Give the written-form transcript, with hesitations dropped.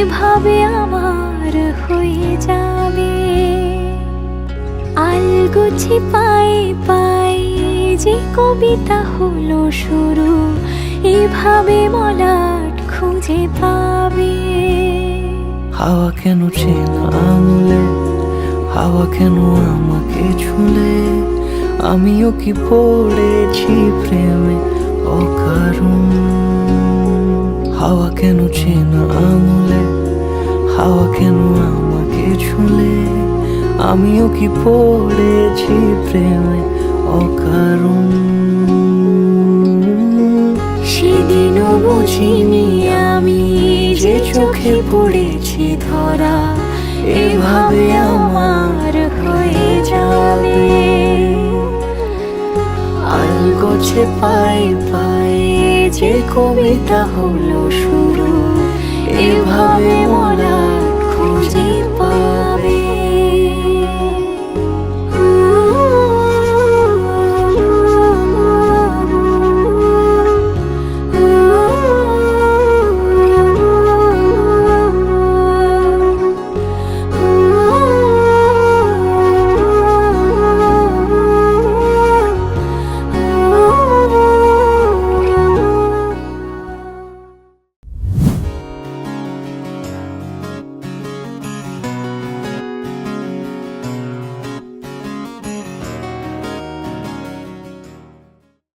এভাবে আমার হয়ে যাবে। আলগোছে পায়ে পায়ে যে কবিতা হলো শুরু, এভাবে মলাট খুঁজে পাবে। হাওয়া কেন চেনা আঙুলে, হাওয়া কেন আমাকে ছুলে, আমিও কি পড়েছি প্রেমে অকারণ। হাওয়া কেন চেনা আঙুলে, হাওয়া কেন আমাকে ছুলে, আমিও কি পড়েছি প্রেমে অকারণ। সেদিনও বুঝিনি আমি যে চোখে পড়েছি ধরা, এভাবে আমার হয়ে যাবে। আলগোছে পায়ে পায়ে যে কবিতা হলো শুরু,